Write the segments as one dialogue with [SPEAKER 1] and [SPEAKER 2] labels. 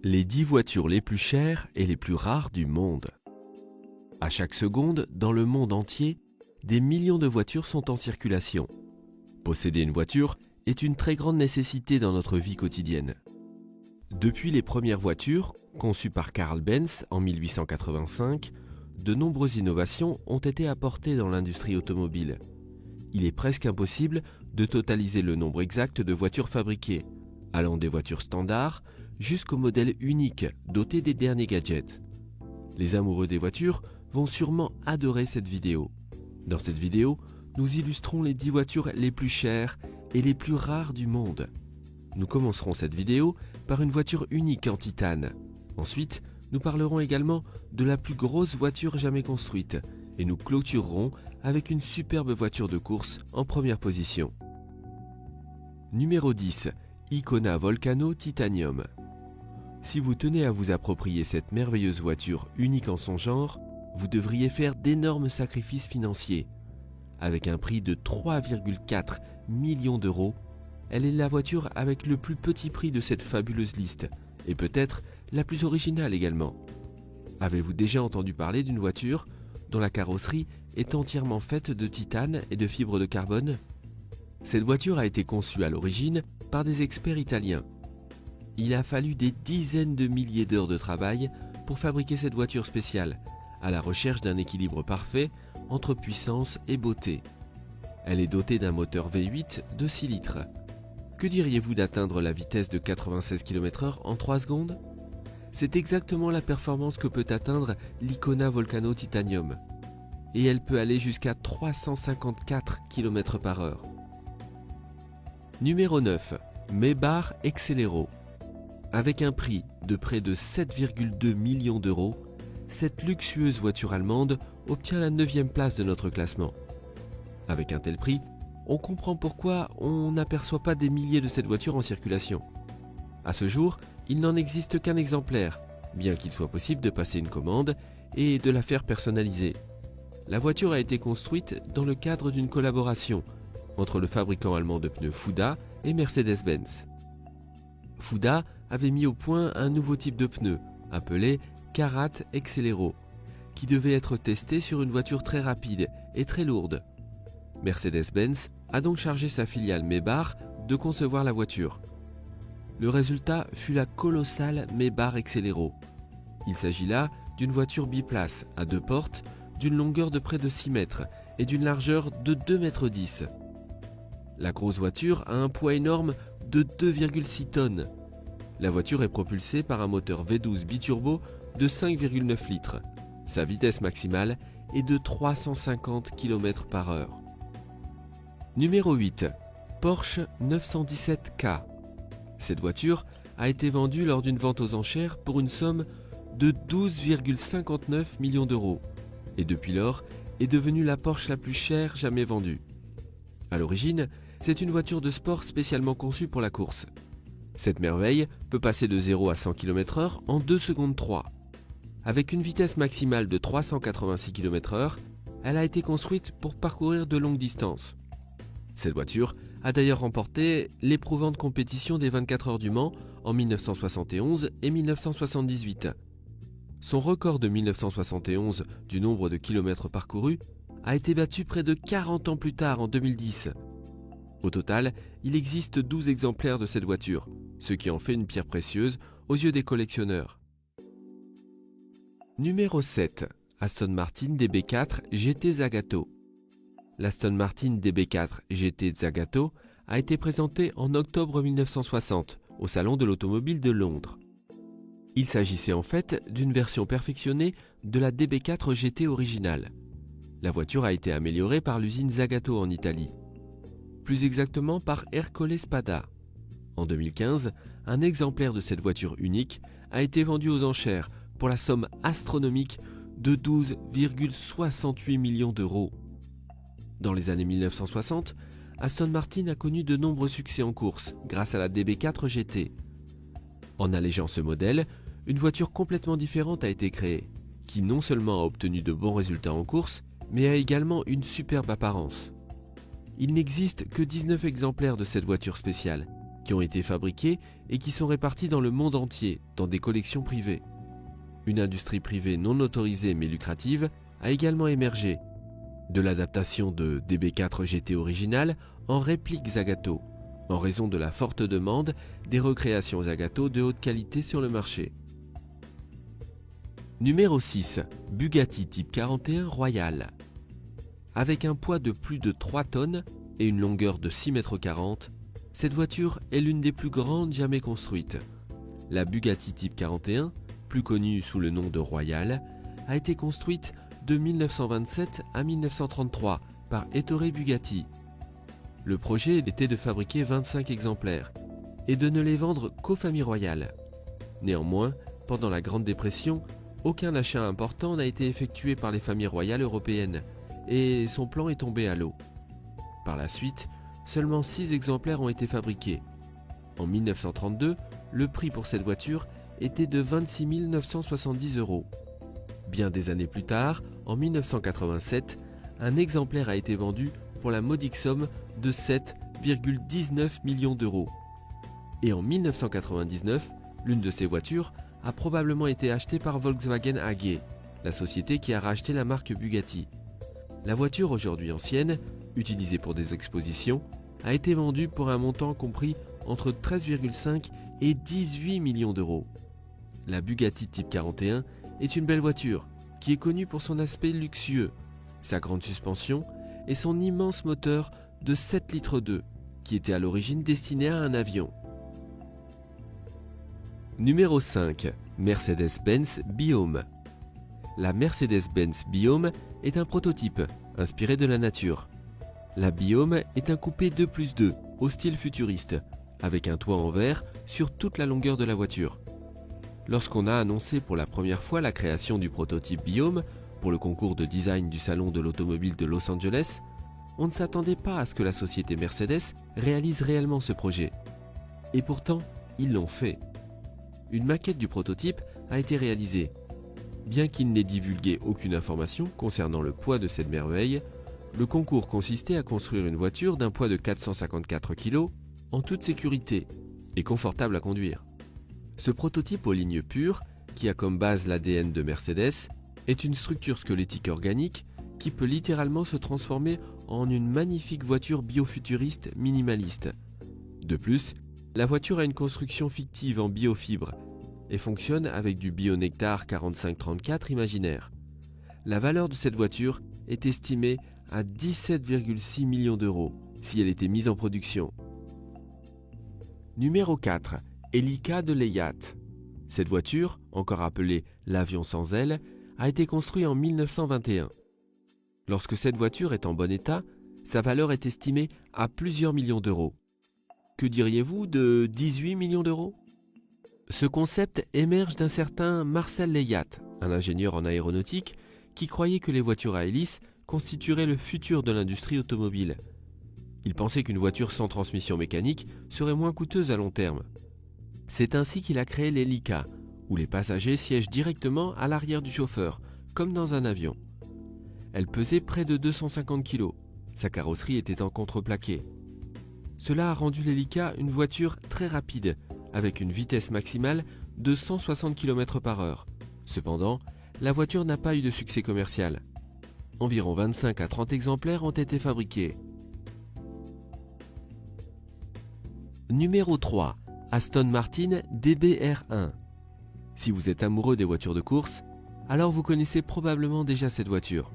[SPEAKER 1] Les 10 voitures les plus chères et les plus rares du monde. À chaque seconde, dans le monde entier, des millions de voitures sont en circulation. Posséder une voiture est une très grande nécessité dans notre vie quotidienne. Depuis les premières voitures, conçues par Carl Benz en 1885, de nombreuses innovations ont été apportées dans l'industrie automobile. Il est presque impossible de totaliser le nombre exact de voitures fabriquées, allant des voitures standards jusqu'aux modèles uniques dotés des derniers gadgets. Les amoureux des voitures vont sûrement adorer cette vidéo. Dans cette vidéo, nous illustrons les 10 voitures les plus chères et les plus rares du monde. Nous commencerons cette vidéo par une voiture unique en titane. Ensuite, nous parlerons également de la plus grosse voiture jamais construite et nous clôturerons avec une superbe voiture de course en première position. Numéro 10. Icona Volcano Titanium. Si vous tenez à vous approprier cette merveilleuse voiture unique en son genre, vous devriez faire d'énormes sacrifices financiers. Avec un prix de 3,4 millions d'euros, elle est la voiture avec le plus petit prix de cette fabuleuse liste, et peut-être la plus originale également. Avez-vous déjà entendu parler d'une voiture dont la carrosserie est entièrement faite de titane et de fibres de carbone? Cette voiture a été conçue à l'origine par des experts italiens. Il a fallu des dizaines de milliers d'heures de travail pour fabriquer cette voiture spéciale, à la recherche d'un équilibre parfait entre puissance et beauté. Elle est dotée d'un moteur V8 de 6 litres. Que diriez-vous d'atteindre la vitesse de 96 km/h en 3 secondes? C'est exactement la performance que peut atteindre l'Icona Volcano Titanium. Et elle peut aller jusqu'à 354 km/h. Numéro 9. Maybach Exelero. Avec un prix de près de 7,2 millions d'euros, cette luxueuse voiture allemande obtient la 9e place de notre classement. Avec un tel prix, on comprend pourquoi on n'aperçoit pas des milliers de cette voiture en circulation. À ce jour, il n'en existe qu'un exemplaire, bien qu'il soit possible de passer une commande et de la faire personnaliser. La voiture a été construite dans le cadre d'une collaboration entre le fabricant allemand de pneus Fuda et Mercedes-Benz. Fuda avait mis au point un nouveau type de pneu, appelé Karat Exelero, qui devait être testé sur une voiture très rapide et très lourde. Mercedes-Benz a donc chargé sa filiale Maybach de concevoir la voiture. Le résultat fut la colossale Maybach Exelero. Il s'agit là d'une voiture biplace à 2 portes, d'une longueur de près de 6 mètres et d'une largeur de 2,10 mètres. La grosse voiture a un poids énorme de 2,6 tonnes. La voiture est propulsée par un moteur V12 biturbo de 5,9 litres. Sa vitesse maximale est de 350 km/h. Numéro 8. Porsche 917K. Cette voiture a été vendue lors d'une vente aux enchères pour une somme de 12,59 millions d'euros et depuis lors est devenue la Porsche la plus chère jamais vendue. À l'origine, c'est une voiture de sport spécialement conçue pour la course. Cette merveille peut passer de 0 à 100 km/h en 2 secondes 3. Avec une vitesse maximale de 386 km/h, elle a été construite pour parcourir de longues distances. Cette voiture a d'ailleurs remporté l'éprouvante compétition des 24 heures du Mans en 1971 et 1978. Son record de 1971 du nombre de kilomètres parcourus a été battu près de 40 ans plus tard en 2010. Au total, il existe 12 exemplaires de cette voiture, ce qui en fait une pierre précieuse aux yeux des collectionneurs. Numéro 7. Aston Martin DB4 GT Zagato. L'Aston Martin DB4 GT Zagato a été présenté en octobre 1960 au Salon de l'Automobile de Londres. Il s'agissait en fait d'une version perfectionnée de la DB4 GT originale. La voiture a été améliorée par l'usine Zagato en Italie. Plus exactement par Ercole Spada. En 2015, un exemplaire de cette voiture unique a été vendu aux enchères pour la somme astronomique de 12,68 millions d'euros. Dans les années 1960, Aston Martin a connu de nombreux succès en course grâce à la DB4 GT. En allégeant ce modèle, une voiture complètement différente a été créée, qui non seulement a obtenu de bons résultats en course, mais a également une superbe apparence. Il n'existe que 19 exemplaires de cette voiture spéciale, qui ont été fabriquées et qui sont réparties dans le monde entier, dans des collections privées. Une industrie privée non autorisée mais lucrative a également émergé, de l'adaptation de DB4 GT original en réplique Zagato, en raison de la forte demande des recréations Zagato de haute qualité sur le marché. Numéro 6. Bugatti Type 41 Royal. Avec un poids de plus de 3 tonnes et une longueur de 6,40 m, cette voiture est l'une des plus grandes jamais construites. La Bugatti Type 41, plus connue sous le nom de Royal, a été construite de 1927 à 1933 par Ettore Bugatti. Le projet était de fabriquer 25 exemplaires et de ne les vendre qu'aux familles royales. Néanmoins, pendant la Grande Dépression, aucun achat important n'a été effectué par les familles royales européennes et son plan est tombé à l'eau. Par la suite, seulement 6 exemplaires ont été fabriqués. En 1932, le prix pour cette voiture était de 26 970 €. Bien des années plus tard, en 1987, un exemplaire a été vendu pour la modique somme de 7,19 millions d'euros. Et en 1999, l'une de ces voitures a probablement été achetée par Volkswagen AG, la société qui a racheté la marque Bugatti. La voiture, aujourd'hui ancienne, utilisée pour des expositions, a été vendue pour un montant compris entre 13,5 et 18 millions d'euros. La Bugatti Type 41 est une belle voiture qui est connue pour son aspect luxueux, sa grande suspension et son immense moteur de 7,2 litres qui était à l'origine destiné à un avion. Numéro 5. Mercedes-Benz Biome. La Mercedes-Benz Biome est un prototype inspiré de la nature. La Biome est un coupé 2+2 au style futuriste, avec un toit en verre sur toute la longueur de la voiture. Lorsqu'on a annoncé pour la première fois la création du prototype Biome pour le concours de design du Salon de l'Automobile de Los Angeles, on ne s'attendait pas à ce que la société Mercedes réalise réellement ce projet. Et pourtant, ils l'ont fait. Une maquette du prototype a été réalisée. Bien qu'il n'ait divulgué aucune information concernant le poids de cette merveille, le concours consistait à construire une voiture d'un poids de 454 kg en toute sécurité et confortable à conduire. Ce prototype aux lignes pures, qui a comme base l'ADN de Mercedes, est une structure squelettique organique qui peut littéralement se transformer en une magnifique voiture biofuturiste minimaliste. De plus, la voiture a une construction fictive en biofibre et fonctionne avec du Bionectar 4534 imaginaire. La valeur de cette voiture est estimée à 17,6 millions d'euros si elle était mise en production. Numéro 4. Elica de Leyat. Cette voiture, encore appelée l'avion sans aile, a été construite en 1921. Lorsque cette voiture est en bon état, sa valeur est estimée à plusieurs millions d'euros. Que diriez-vous de 18 millions d'euros ? Ce concept émerge d'un certain Marcel Leyat, un ingénieur en aéronautique, qui croyait que les voitures à hélice constitueraient le futur de l'industrie automobile. Il pensait qu'une voiture sans transmission mécanique serait moins coûteuse à long terme. C'est ainsi qu'il a créé l'Elica, où les passagers siègent directement à l'arrière du chauffeur, comme dans un avion. Elle pesait près de 250 kg. Sa carrosserie était en contreplaqué. Cela a rendu l'Elica une voiture très rapide, avec une vitesse maximale de 160 km/h. Cependant, la voiture n'a pas eu de succès commercial. Environ 25 à 30 exemplaires ont été fabriqués. Numéro 3. Aston Martin DBR1. Si vous êtes amoureux des voitures de course, alors vous connaissez probablement déjà cette voiture.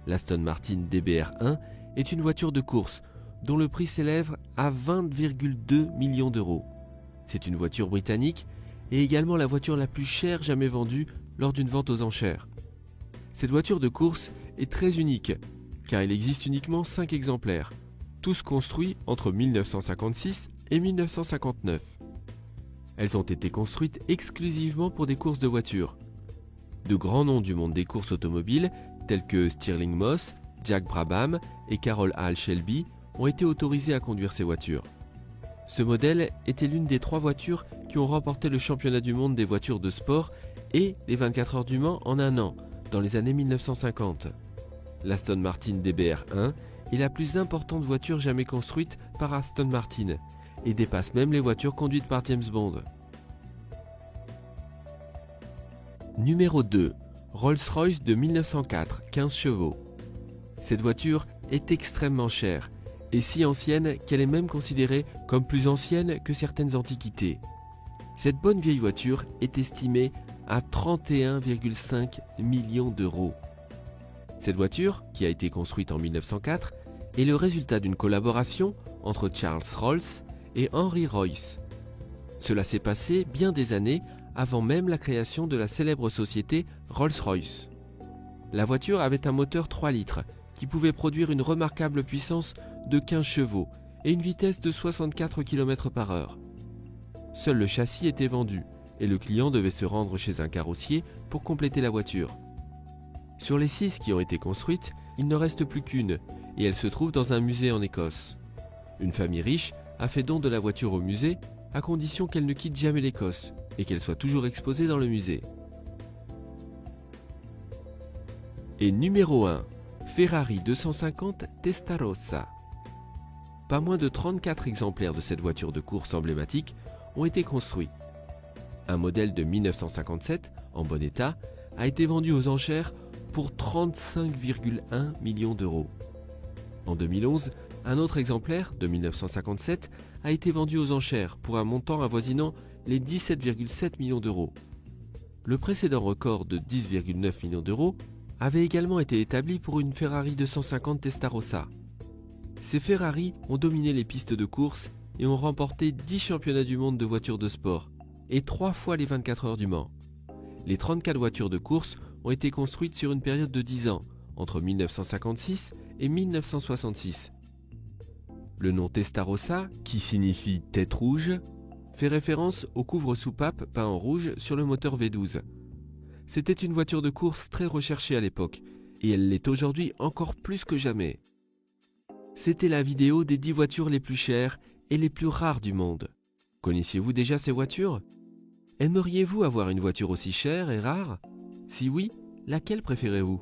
[SPEAKER 1] L'Aston Martin DBR1 est une voiture de course dont le prix s'élève à 20,2 millions d'euros. C'est une voiture britannique et également la voiture la plus chère jamais vendue lors d'une vente aux enchères. Cette voiture de course est très unique car il existe uniquement 5 exemplaires, tous construits entre 1956 et 1959. Elles ont été construites exclusivement pour des courses de voitures. De grands noms du monde des courses automobiles tels que Stirling Moss, Jack Brabham et Carroll Hall Shelby ont été autorisés à conduire ces voitures. Ce modèle était l'une des 3 voitures qui ont remporté le championnat du monde des voitures de sport et les 24 heures du Mans en un an, dans les années 1950. L'Aston Martin DBR1 est la plus importante voiture jamais construite par Aston Martin et dépasse même les voitures conduites par James Bond. Numéro 2. Rolls-Royce de 1904, 15 chevaux. Cette voiture est extrêmement chère et si ancienne qu'elle est même considérée comme plus ancienne que certaines antiquités. Cette bonne vieille voiture est estimée à 31,5 millions d'euros. Cette voiture, qui a été construite en 1904, est le résultat d'une collaboration entre Charles Rolls et Henry Royce. Cela s'est passé bien des années avant même la création de la célèbre société Rolls-Royce. La voiture avait un moteur 3 litres qui pouvait produire une remarquable puissance de 15 chevaux et une vitesse de 64 km/h. Seul le châssis était vendu et le client devait se rendre chez un carrossier pour compléter la voiture. Sur les 6 qui ont été construites, il n'en reste plus qu'une et elle se trouve dans un musée en Écosse. Une famille riche a fait don de la voiture au musée à condition qu'elle ne quitte jamais l'Écosse et qu'elle soit toujours exposée dans le musée. Et numéro 1, Ferrari 250 Testarossa. Pas moins de 34 exemplaires de cette voiture de course emblématique ont été construits. Un modèle de 1957, en bon état, a été vendu aux enchères pour 35,1 millions d'euros. En 2011, un autre exemplaire, de 1957, a été vendu aux enchères pour un montant avoisinant les 17,7 millions d'euros. Le précédent record de 10,9 millions d'euros avait également été établi pour une Ferrari 250 Testarossa. Ces Ferrari ont dominé les pistes de course et ont remporté 10 championnats du monde de voitures de sport et 3 fois les 24 heures du Mans. Les 34 voitures de course ont été construites sur une période de 10 ans, entre 1956 et 1966. Le nom Testarossa, qui signifie tête rouge, fait référence au couvre-soupape peint en rouge sur le moteur V12. C'était une voiture de course très recherchée à l'époque, et elle l'est aujourd'hui encore plus que jamais. C'était la vidéo des 10 voitures les plus chères et les plus rares du monde. Connaissiez-vous déjà ces voitures? Aimeriez-vous avoir une voiture aussi chère et rare? Si oui, laquelle préférez-vous?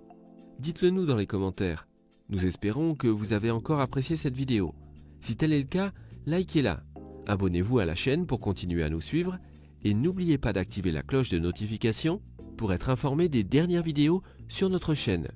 [SPEAKER 1] Dites-le nous dans les commentaires. Nous espérons que vous avez encore apprécié cette vidéo. Si tel est le cas, likez-la. Abonnez-vous à la chaîne pour continuer à nous suivre et n'oubliez pas d'activer la cloche de notification pour être informé des dernières vidéos sur notre chaîne.